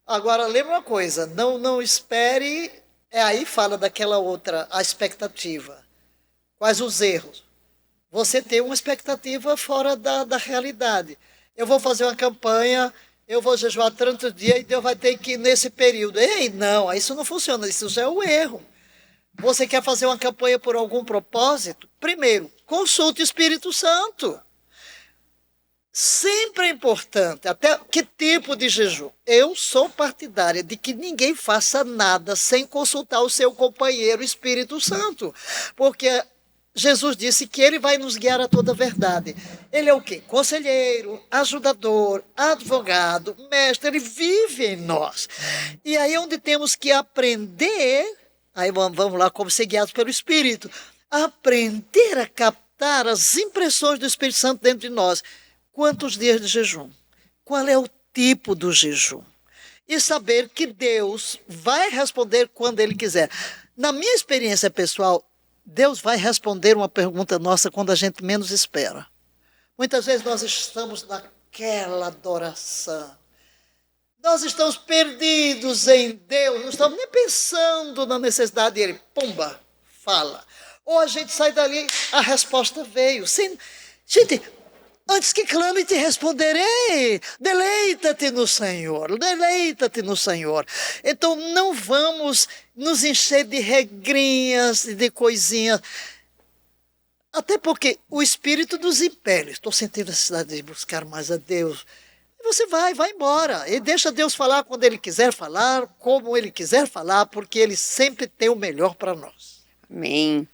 Agora, lembra uma coisa, não espere, aí fala daquela outra, a expectativa. Quais os erros? você ter uma expectativa fora da realidade. Eu vou fazer uma campanha, eu vou jejuar tanto dia e Deus vai ter que ir nesse período. Ei, não, isso não funciona, isso já é um erro. Você quer fazer uma campanha por algum propósito? Primeiro, consulte o Espírito Santo. Sempre é importante, até que tipo de jejum? Eu sou partidária de que ninguém faça nada sem consultar o seu companheiro Espírito Santo, porque Jesus disse que ele vai nos guiar a toda a verdade. Ele é o quê? Conselheiro, ajudador, advogado, mestre, ele vive em nós. E aí é onde temos que aprender, aí vamos lá, como ser guiados pelo Espírito, aprender a captar as impressões do Espírito Santo dentro de nós. Quantos dias de jejum? Qual é o tipo do jejum? E saber que Deus vai responder quando Ele quiser. Na minha experiência pessoal, Deus vai responder uma pergunta nossa quando a gente menos espera. Muitas vezes nós estamos naquela adoração. Nós estamos perdidos em Deus, não estamos nem pensando na necessidade dele. Pumba, fala. Ou a gente sai dali, a resposta veio. Gente, antes que clame, te responderei. Deleita-te no Senhor, deleita-te no Senhor. Então não vamos nos encher de regrinhas e de coisinhas. Até porque o Espírito nos impele. Estou sentindo a necessidade de buscar mais a Deus. E você vai embora. E deixa Deus falar quando Ele quiser falar, como Ele quiser falar, porque Ele sempre tem o melhor para nós. Amém.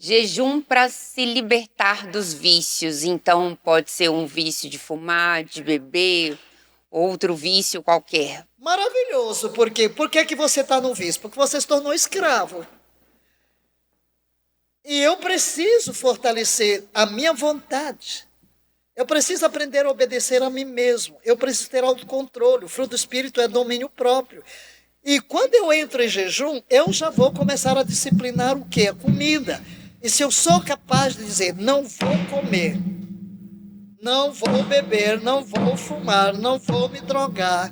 Jejum para se libertar dos vícios. Então, pode ser um vício de fumar, de beber, outro vício qualquer. Maravilhoso. Por quê? Por que você está no vício? Porque você se tornou escravo. E eu preciso fortalecer a minha vontade. Eu preciso aprender a obedecer a mim mesmo. Eu preciso ter autocontrole. O fruto do Espírito é domínio próprio. E quando eu entro em jejum, eu já vou começar a disciplinar o quê? A comida. E se eu sou capaz de dizer, não vou comer, não vou beber, não vou fumar, não vou me drogar,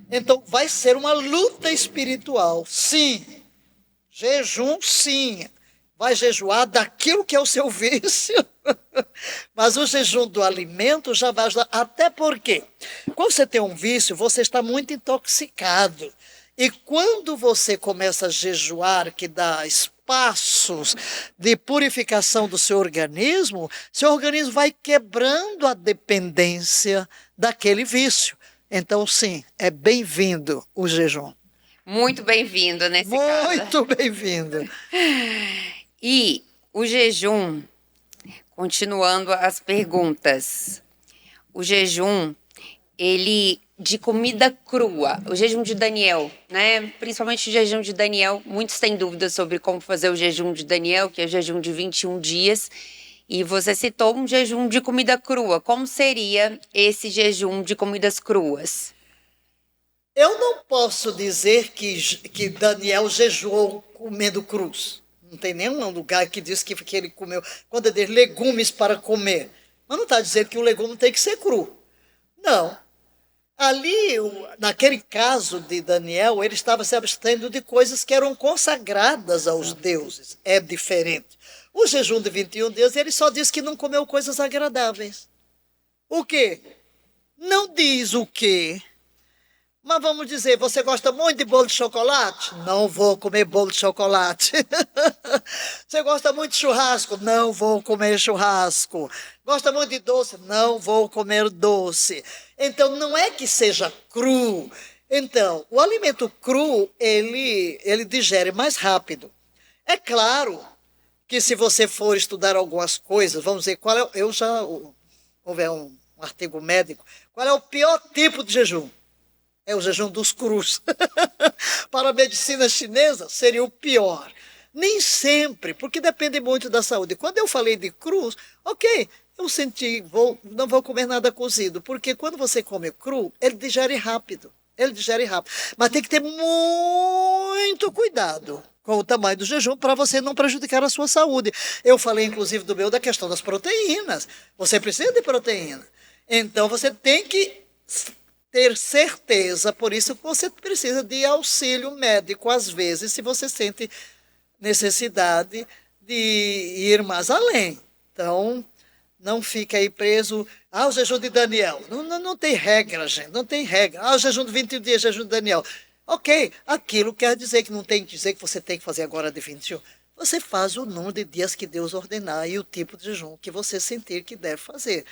então vai ser uma luta espiritual. Sim, jejum sim, vai jejuar daquilo que é o seu vício, mas o jejum do alimento já vai ajudar, até porque, quando você tem um vício, você está muito intoxicado. E quando você começa a jejuar, que dá espaços de purificação do seu organismo vai quebrando a dependência daquele vício. Então, sim, é bem-vindo o jejum. Muito bem-vindo nesse caso. Muito bem-vindo. E o jejum, continuando as perguntas, o jejum, ele de comida crua, o jejum de Daniel, né? Principalmente o jejum de Daniel, muitos têm dúvidas sobre como fazer o jejum de Daniel, que é o jejum de 21 dias, e você citou um jejum de comida crua. Como seria esse jejum de comidas cruas? Eu não posso dizer que Daniel jejuou comendo crus. Não tem nenhum lugar que diz que ele comeu, quando ele diz legumes para comer. Mas não está dizendo que o legume tem que ser cru. Não. Ali, naquele caso de Daniel, ele estava se abstendo de coisas que eram consagradas aos deuses. É diferente. O jejum de 21 dias, ele só diz que não comeu coisas agradáveis. O quê? Não diz o quê. Mas vamos dizer, você gosta muito de bolo de chocolate? Não vou comer bolo de chocolate. Você gosta muito de churrasco? Não vou comer churrasco. Gosta muito de doce? Não vou comer doce. Então, não é que seja cru. Então, o alimento cru, ele digere mais rápido. É claro que se você for estudar algumas coisas, vamos dizer, houve um artigo médico, qual é o pior tipo de jejum? É o jejum dos crus. Para a medicina chinesa, seria o pior. Nem sempre, porque depende muito da saúde. Quando eu falei de crus, ok, eu senti, não vou comer nada cozido, porque quando você come cru, ele digere rápido. Mas tem que ter muito cuidado com o tamanho do jejum para você não prejudicar a sua saúde. Eu falei, inclusive, da questão das proteínas. Você precisa de proteína. Então, você tem que ter certeza, por isso que você precisa de auxílio médico, às vezes, se você sente necessidade de ir mais além. Então, não fica aí preso ao jejum de Daniel. Não tem regra, gente, não tem regra. O jejum de 21 dias, jejum de Daniel. Ok, aquilo quer dizer que não tem que dizer que você tem que fazer agora de 21. Você faz o número de dias que Deus ordenar e o tipo de jejum que você sentir que deve fazer.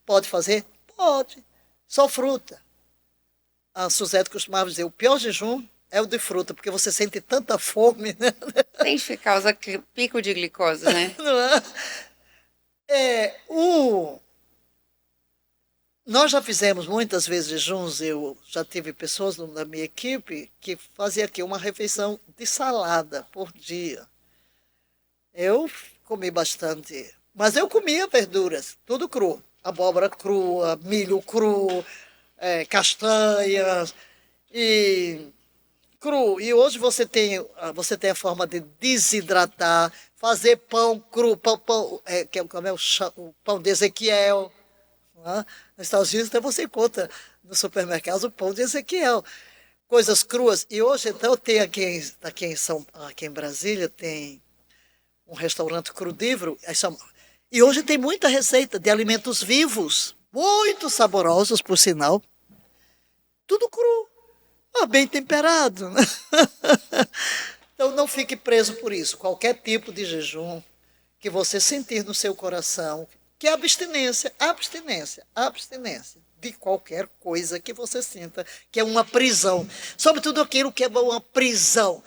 Pode fazer? Pode. Só fruta. A Suzete costumava dizer, o pior jejum é o de fruta, porque você sente tanta fome, né? Tem que causa pico de glicose, né? Não é? Nós já fizemos muitas vezes jejuns, eu já tive pessoas na minha equipe que fazia aqui uma refeição de salada por dia. Eu comi bastante, mas eu comia verduras, tudo cru. Abóbora crua, milho cru, castanhas e cru. E hoje você tem a forma de desidratar, fazer pão cru, que é o pão de Ezequiel. Né? Nos Estados Unidos até você encontra no supermercado o pão de Ezequiel. Coisas cruas. E hoje, então, tem aqui em Brasília, tem um restaurante crudívoro. E hoje tem muita receita de alimentos vivos, muito saborosos, por sinal. Tudo cru, bem temperado. Né? Então, não fique preso por isso. Qualquer tipo de jejum que você sentir no seu coração, que é abstinência de qualquer coisa que você sinta, que é uma prisão. Sobretudo aquilo que é uma prisão.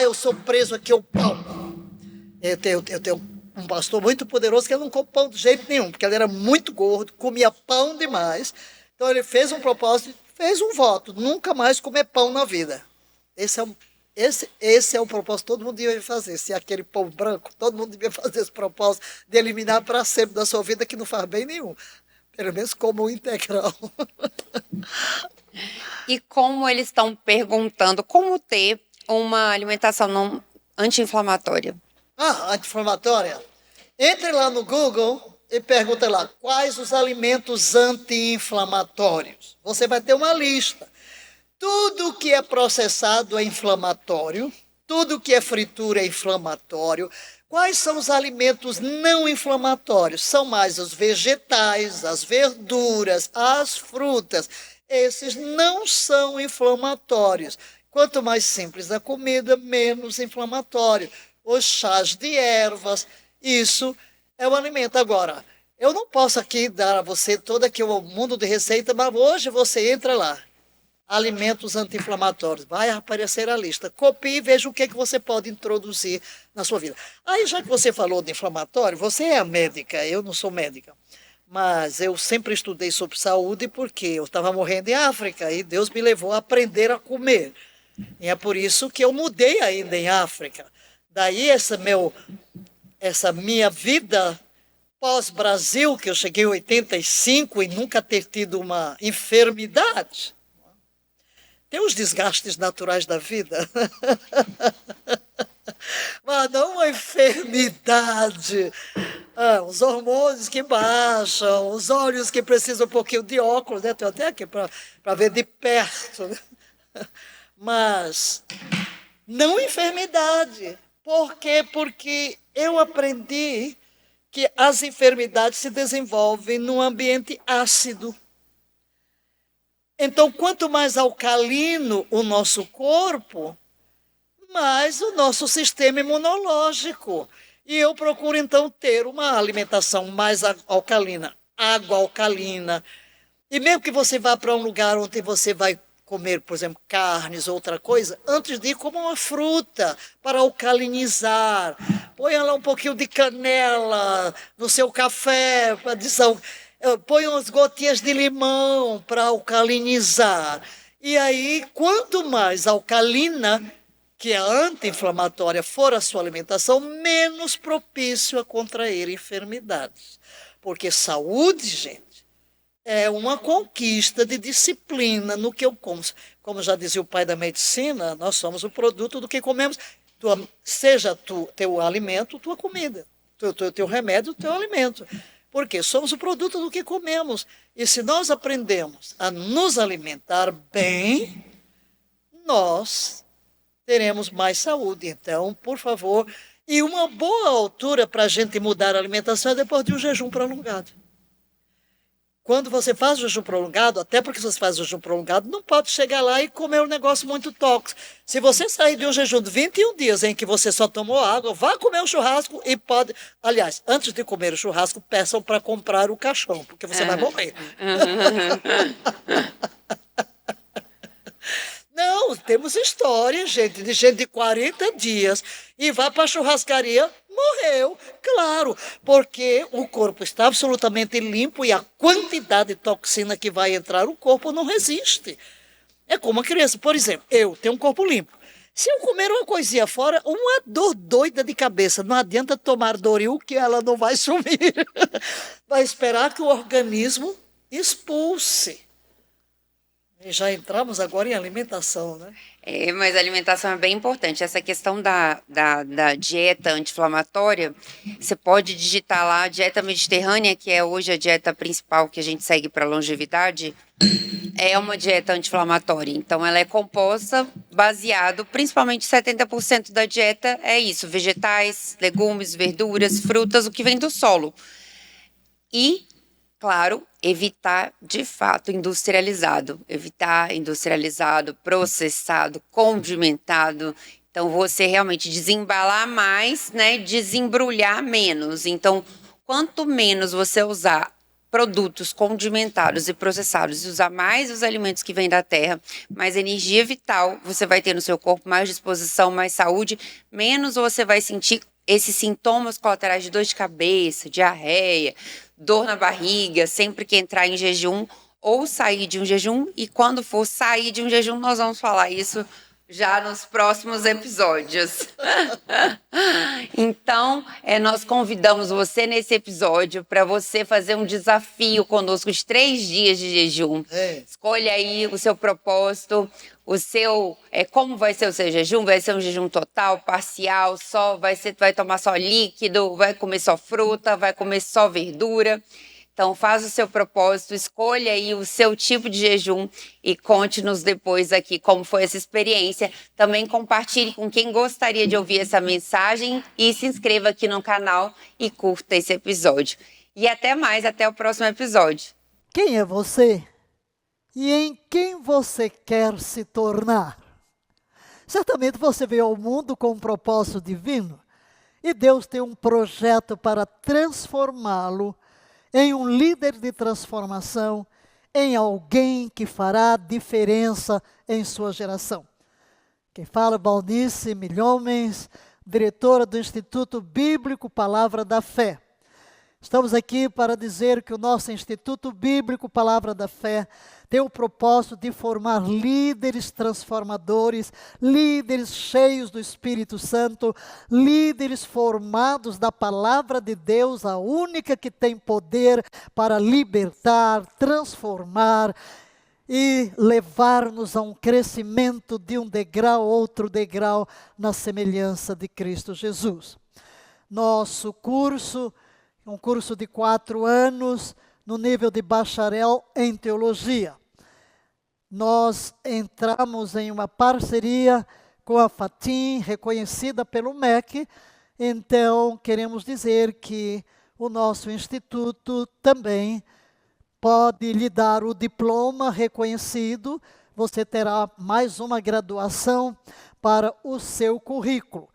Eu sou preso aqui ao pão. Eu tenho um pastor muito poderoso que ele não come pão de jeito nenhum, porque ele era muito gordo, comia pão demais. Então ele fez um propósito, fez um voto, nunca mais comer pão na vida. Esse é o propósito que todo mundo devia fazer. Se é aquele pão branco, todo mundo devia fazer esse propósito de eliminar para sempre da sua vida, que não faz bem nenhum. Pelo menos como um integral. E como eles estão perguntando como ter uma alimentação não anti-inflamatória? Anti-inflamatória? Entre lá no Google e pergunta lá, quais os alimentos anti-inflamatórios? Você vai ter uma lista. Tudo que é processado é inflamatório, tudo que é fritura é inflamatório. Quais são os alimentos não inflamatórios? São mais os vegetais, as verduras, as frutas. Esses não são inflamatórios. Quanto mais simples a comida, menos inflamatório. Os chás de ervas, isso é o alimento. Agora, eu não posso aqui dar a você todo aqui o mundo de receita, mas hoje você entra lá. Alimentos anti-inflamatórios. Vai aparecer a lista. Copie e veja o que você pode introduzir na sua vida. Aí, já que você falou de inflamatório, você é a médica, eu não sou médica. Mas eu sempre estudei sobre saúde porque eu estava morrendo em África e Deus me levou a aprender a comer. E é por isso que eu mudei ainda em África. Daí essa minha vida pós-Brasil, que eu cheguei em 85 e nunca ter tido uma enfermidade. Tem os desgastes naturais da vida. Mas não uma enfermidade. Os hormônios que baixam, os olhos que precisam um pouquinho de óculos, né? Estou até aqui para ver de perto. Né? Mas não enfermidade. Por quê? Porque eu aprendi que as enfermidades se desenvolvem num ambiente ácido. Então, quanto mais alcalino o nosso corpo, mais o nosso sistema imunológico. E eu procuro, então, ter uma alimentação mais alcalina, água alcalina. E mesmo que você vá para um lugar onde você vai comer, por exemplo, carnes ou outra coisa, antes de ir, coma uma fruta para alcalinizar. Ponha lá um pouquinho de canela no seu café, para põe umas gotinhas de limão para alcalinizar. E aí, quanto mais alcalina, que é anti-inflamatória, for a sua alimentação, menos propício a contrair enfermidades. Porque saúde, gente, é uma conquista de disciplina no que eu como. Como já dizia o pai da medicina, nós somos o produto do que comemos. Seja teu alimento, tua comida. Teu remédio, teu alimento. Porque somos o produto do que comemos. E se nós aprendemos a nos alimentar bem, nós teremos mais saúde. Então, por favor, E uma boa altura para a gente mudar a alimentação é depois de um jejum prolongado. Quando você faz o jejum prolongado, até porque você faz o jejum prolongado, não pode chegar lá e comer um negócio muito tóxico. Se você sair de um jejum de 21 dias em que você só tomou água, vá comer um churrasco e pode... Aliás, antes de comer o churrasco, peçam para comprar o caixão, porque você vai morrer. Não, temos história, gente, de gente de 40 dias e vai para a churrascaria, morreu. Claro, porque o corpo está absolutamente limpo e a quantidade de toxina que vai entrar, o corpo não resiste. É como a criança, por exemplo, eu tenho um corpo limpo. Se eu comer uma coisinha fora, uma dor doida de cabeça, não adianta tomar Doril que ela não vai sumir. Vai esperar que o organismo expulse. E já entramos agora em alimentação, né? Mas a alimentação é bem importante. Essa questão da dieta anti-inflamatória, você pode digitar lá a dieta mediterrânea, que é hoje a dieta principal que a gente segue para longevidade, é uma dieta anti-inflamatória. Então, ela é composta baseado, principalmente 70% da dieta é isso, vegetais, legumes, verduras, frutas, o que vem do solo. E claro, evitar de fato industrializado, processado, condimentado. Então, você realmente desembalar mais, né, desembrulhar menos. Então, quanto menos você usar produtos condimentados e processados e usar mais os alimentos que vêm da terra, mais energia vital você vai ter no seu corpo, mais disposição, mais saúde, menos você vai sentir esses sintomas colaterais de dor de cabeça, diarreia, dor na barriga, sempre que entrar em jejum ou sair de um jejum. E quando for sair de um jejum, nós vamos falar isso já nos próximos episódios. Então, nós convidamos você nesse episódio para você fazer um desafio conosco de 3 dias de jejum. Escolha aí o seu propósito, como vai ser o seu jejum? Vai ser um jejum total, parcial, vai tomar só líquido, vai comer só fruta, vai comer só verdura. Então, faz o seu propósito, escolha aí o seu tipo de jejum e conte-nos depois aqui como foi essa experiência. Também compartilhe com quem gostaria de ouvir essa mensagem e se inscreva aqui no canal e curta esse episódio. E até mais, até o próximo episódio. Quem é você? E em quem você quer se tornar? Certamente você veio ao mundo com um propósito divino e Deus tem um projeto para transformá-lo em um líder de transformação, em alguém que fará diferença em sua geração. Quem fala, Valnice Milhomens, diretora do Instituto Bíblico Palavra da Fé. Estamos aqui para dizer que o nosso Instituto Bíblico Palavra da Fé tem o propósito de formar líderes transformadores, líderes cheios do Espírito Santo, líderes formados da Palavra de Deus, a única que tem poder para libertar, transformar e levar-nos a um crescimento de um degrau, outro degrau, na semelhança de Cristo Jesus. Nosso curso, um curso de 4 anos, no nível de bacharel em teologia. Nós entramos em uma parceria com a Fatim, reconhecida pelo MEC, então queremos dizer que o nosso instituto também pode lhe dar o diploma reconhecido, você terá mais uma graduação para o seu currículo.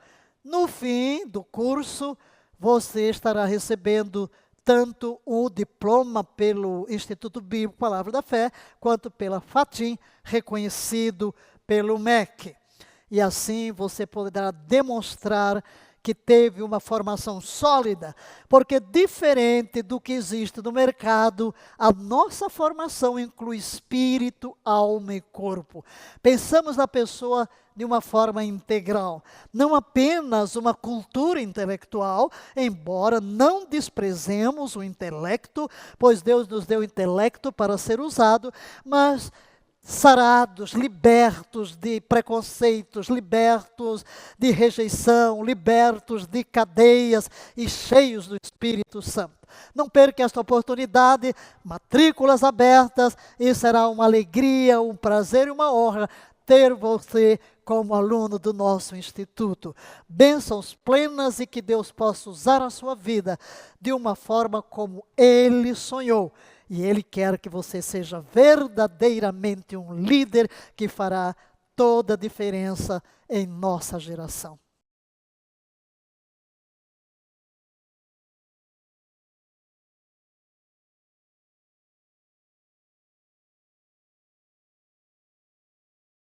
No fim do curso, você estará recebendo tanto o diploma pelo Instituto Bíblico Palavra da Fé, quanto pela Fatim, reconhecido pelo MEC. E assim você poderá demonstrar que teve uma formação sólida, porque diferente do que existe no mercado, a nossa formação inclui espírito, alma e corpo. Pensamos na pessoa de uma forma integral, não apenas uma cultura intelectual, embora não desprezemos o intelecto, pois Deus nos deu intelecto para ser usado, mas sarados, libertos de preconceitos, libertos de rejeição, libertos de cadeias e cheios do Espírito Santo. Não perca esta oportunidade, matrículas abertas, e será uma alegria, um prazer e uma honra ter você como aluno do nosso instituto. Bênçãos plenas e que Deus possa usar a sua vida de uma forma como Ele sonhou. E Ele quer que você seja verdadeiramente um líder que fará toda a diferença em nossa geração.